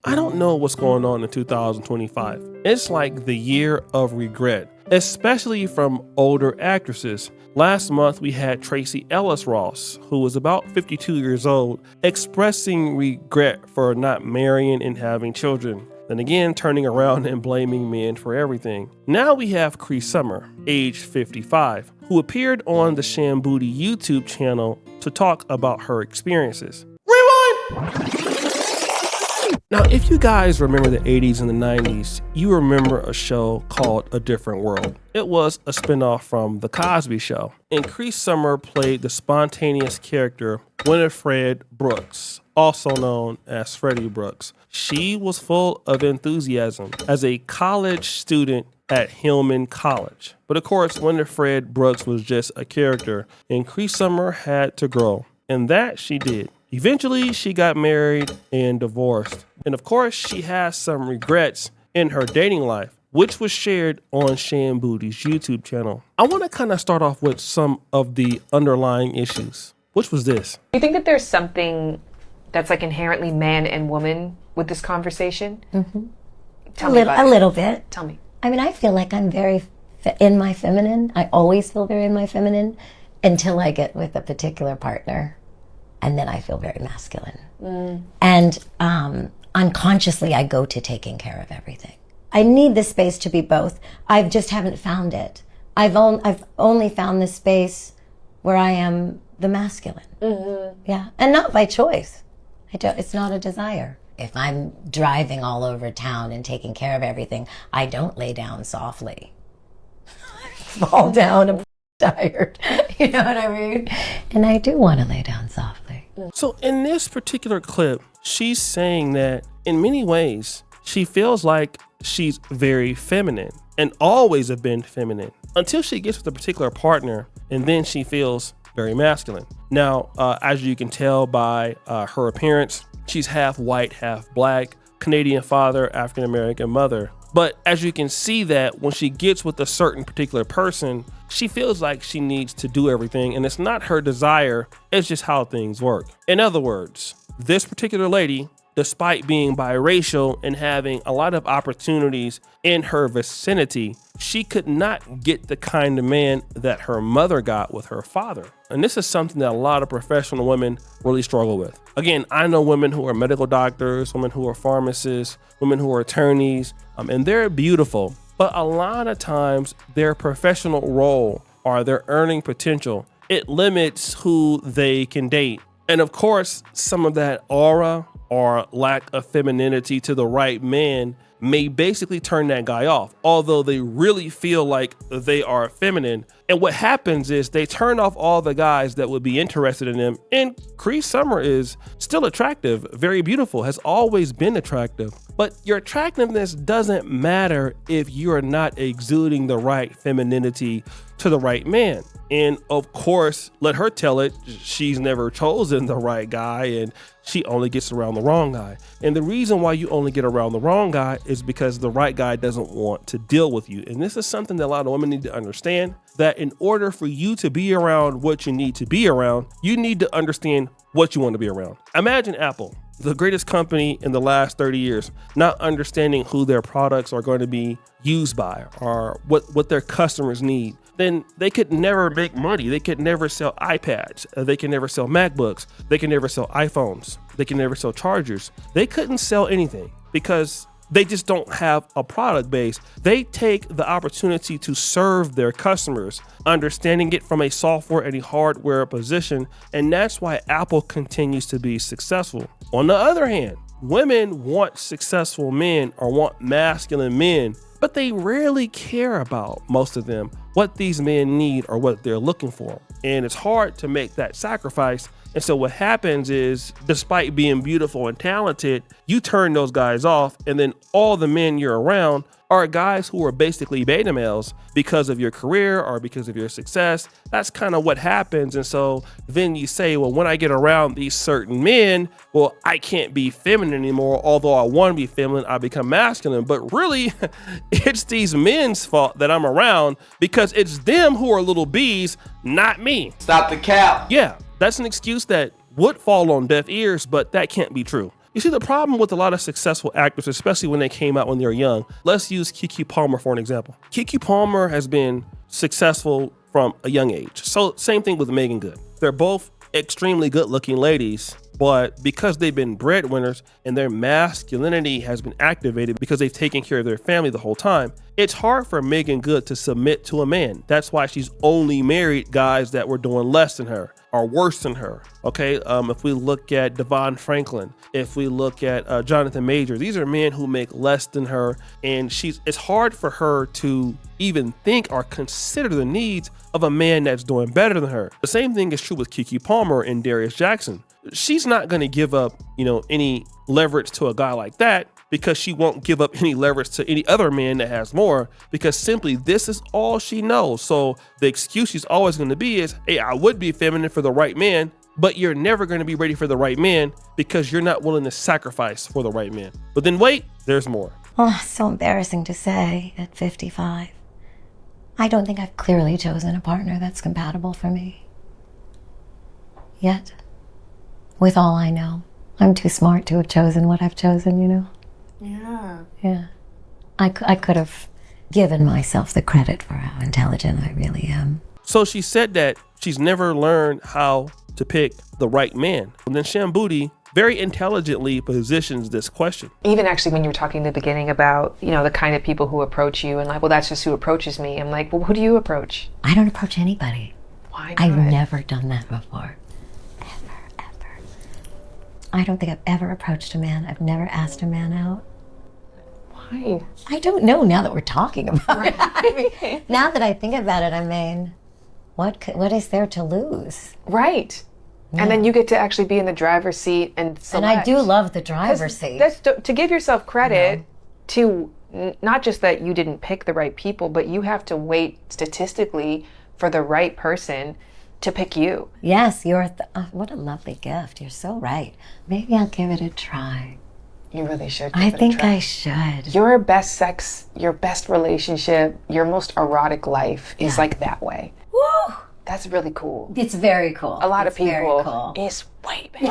I don't know what's going on in 2025. It's like the year of regret, especially from older actresses. Last month, we had Tracee Ellis Ross, who was about 52 years old, expressing regret for not marrying and having children. Then again, turning around and blaming men for everything. Now we have Cree Summer, age 55, who appeared on the Shambooty YouTube channel to talk about her experiences. Rewind! Now, if you guys remember the 80s and the 90s, you remember a show called A Different World. It was a spinoff from The Cosby Show, and Cree Summer played the spontaneous character Winifred Brooks, also known as Freddie Brooks. She was full of enthusiasm as a college student at Hillman College. But of course, Winifred Brooks was just a character, and Cree Summer had to grow, and that she did. Eventually, she got married and divorced. And of course, she has some regrets in her dating life, which was shared on Shambooty's YouTube channel. I want to kind of start off with some of the underlying issues. Which was this? Do you think that there's something that's like inherently man and woman with this conversation? Mm-hmm. Tell me about it. A little bit. Tell me. I mean, I feel like I'm very in my feminine. I always feel very in my feminine until I get with a particular partner. And then I feel very masculine. And unconsciously, I go to taking care of everything. I need the space to be both. I just haven't found it. I've only found the space where I am the masculine. Mm-hmm. Yeah, and not by choice. It's not a desire. If I'm driving all over town and taking care of everything, I don't lay down softly. I fall down and tired. You know what I mean? And I do want to lay down softly. So in this particular clip, she's saying that in many ways, she feels like she's very feminine and always have been feminine until she gets with a particular partner, and then she feels very masculine. Now, as you can tell by her appearance, she's half white, half black, Canadian father, African-American mother. But as you can see that when she gets with a certain particular person, she feels like she needs to do everything, and it's not her desire, it's just how things work. In other words, this particular lady, despite being biracial and having a lot of opportunities in her vicinity, she could not get the kind of man that her mother got with her father. And this is something that a lot of professional women really struggle with. Again, I know women who are medical doctors, women who are pharmacists, women who are attorneys, and they're beautiful. But a lot of times their professional role or their earning potential, it limits who they can date. And of course, some of that aura or lack of femininity to the right man may basically turn that guy off, although they really feel like they are feminine. And what happens is they turn off all the guys that would be interested in them. And Cree Summer is still attractive, very beautiful, has always been attractive. But your attractiveness doesn't matter if you're not exuding the right femininity to the right man. And of course, let her tell it, she's never chosen the right guy and she only gets around the wrong guy. And the reason why you only get around the wrong guy is because the right guy doesn't want to deal with you. And this is something that a lot of women need to understand, that in order for you to be around what you need to be around, you need to understand what you want to be around. Imagine Apple, the greatest company in the last 30 years, not understanding who their products are going to be used by or what their customers need. Then they could never make money. They could never sell iPads. They can never sell MacBooks. They can never sell iPhones. They can never sell chargers. They couldn't sell anything because they just don't have a product base. They take the opportunity to serve their customers, understanding it from a software and a hardware position, and that's why Apple continues to be successful. On the other hand, women want successful men or want masculine men, but they rarely care about, most of them, what these men need or what they're looking for. And it's hard to make that sacrifice. And so what happens is, despite being beautiful and talented, you turn those guys off, and then all the men you're around are guys who are basically beta males because of your career or because of your success. That's kind of what happens. And so then you say, well, when I get around these certain men, well, I can't be feminine anymore. Although I want to be feminine, I become masculine. But really, it's these men's fault that I'm around because it's them who are little bees, not me. Stop the cap. Yeah, that's an excuse that would fall on deaf ears, but that can't be true. You see, the problem with a lot of successful actors, especially when they came out when they were young, let's use Keke Palmer for an example. Keke Palmer has been successful from a young age. So same thing with Megan Good. They're both extremely good looking ladies, but because they've been breadwinners and their masculinity has been activated because they've taken care of their family the whole time, it's hard for Megan Good to submit to a man. That's why she's only married guys that were doing less than her or worse than her. Okay, if we look at Devon Franklin, if we look at Jonathan Major, these are men who make less than her, and it's hard for her to even think or consider the needs of a man that's doing better than her. The same thing is true with Keke Palmer and Darius Jackson. She's not going to give up, any leverage to a guy like that, because she won't give up any leverage to any other man that has more, because simply this is all she knows. So the excuse she's always going to be is, hey, I would be feminine for the right man, but you're never going to be ready for the right man because you're not willing to sacrifice for the right man. But then wait, there's more. Oh, so embarrassing to say at 55. I don't think I've clearly chosen a partner that's compatible for me. Yet. With all I know. I'm too smart to have chosen what I've chosen, Yeah. I could have given myself the credit for how intelligent I really am. So she said that she's never learned how to pick the right man. And then Shamboudi very intelligently positions this question. Even actually when you were talking in the beginning about, the kind of people who approach you and like, well, that's just who approaches me. I'm like, well, who do you approach? I don't approach anybody. Why not? I've never done that before. Ever. I don't think I've ever approached a man. I've never asked a man out. Why? I don't know now that we're talking about it. I mean, now that I think about it, I mean, what is there to lose? Right. Yeah. And then you get to actually be in the driver's seat and select. And I do love the driver's seat. That's to give yourself credit to not just that you didn't pick the right people, but you have to wait statistically for the right person to pick you. Yes, what a lovely gift. You're so right. Maybe I'll give it a try. You really should. I think I should. Your best sex, your best relationship, your most erotic life is like that way. Woo! That's really cool. It's very cool. A lot of people. Very cool. It's way better.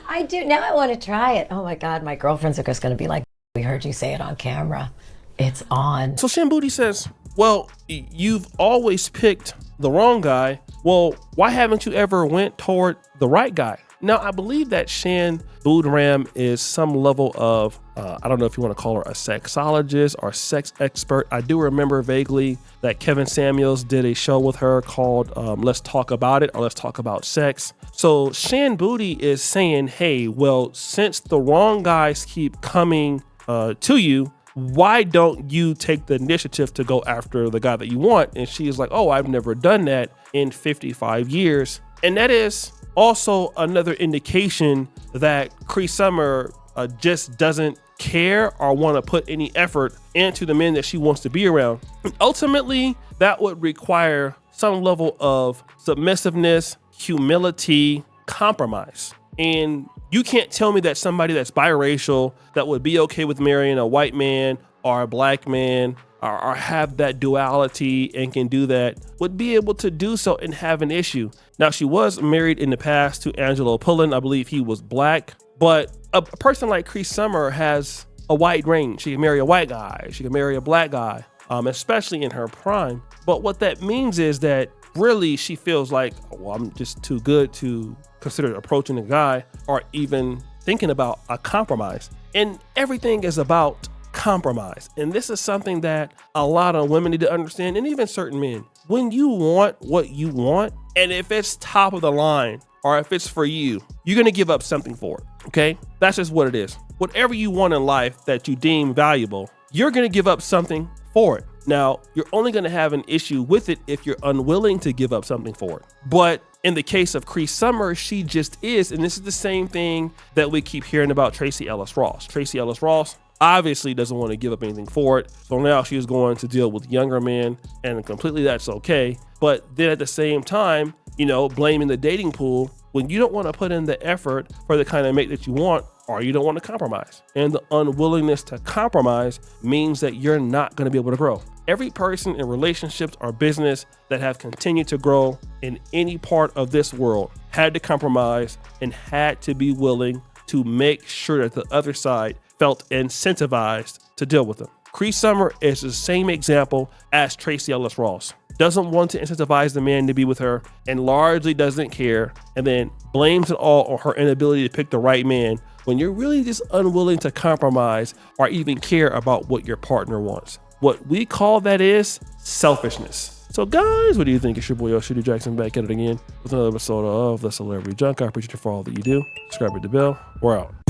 I do. Now I want to try it. Oh my God, my girlfriends are just going to be like, we heard you say it on camera. It's on. So Shamboudi says, well, you've always picked the wrong guy. Well, why haven't you ever went toward the right guy? Now, I believe that Shan Boodram is some level of, I don't know if you want to call her a sexologist or sex expert. I do remember vaguely that Kevin Samuels did a show with her called Let's Talk About It, or Let's Talk About Sex. So Shamboudi is saying, hey, well, since the wrong guys keep coming to you, why don't you take the initiative to go after the guy that you want? And she is like, oh, I've never done that in 55 years. And that is also another indication that Cree Summer just doesn't care or want to put any effort into the men that she wants to be around. And ultimately, that would require some level of submissiveness, humility, compromise. And you can't tell me that somebody that's biracial that would be okay with marrying a white man or a black man or have that duality and can do that would be able to do so and have an issue. Now, she was married in the past to Angelo Pullen. I believe he was black, but a person like Cree Summer has a wide range. She can marry a white guy. She can marry a black guy, especially in her prime. But what that means is that really she feels like, well, I'm just too good to consider approaching a guy or even thinking about a compromise. And everything is about compromise. And this is something that a lot of women need to understand, and even certain men. When you want what you want, and if it's top of the line or if it's for you, you're going to give up something for it. Okay? That's just what it is. Whatever you want in life that you deem valuable, you're going to give up something for it. Now, you're only going to have an issue with it if you're unwilling to give up something for it. But in the case of Cree Summer, she just is. And this is the same thing that we keep hearing about Tracee Ellis Ross. Tracee Ellis Ross obviously doesn't want to give up anything for it. So now she is going to deal with younger men, and completely that's okay. But then at the same time, blaming the dating pool when you don't want to put in the effort for the kind of mate that you want, or you don't want to compromise. And the unwillingness to compromise means that you're not going to be able to grow. Every person in relationships or business that have continued to grow in any part of this world had to compromise and had to be willing to make sure that the other side felt incentivized to deal with them. Cree Summer is the same example as Tracee Ellis Ross. Doesn't want to incentivize the man to be with her and largely doesn't care, and then blames it all on her inability to pick the right man when you're really just unwilling to compromise or even care about what your partner wants. What we call that is selfishness. So guys, what do you think? It's your boy Shooty Jackson back at it again with another episode of The Celebrity Junk. I appreciate you for all that you do. Subscribe to the bell. We're out.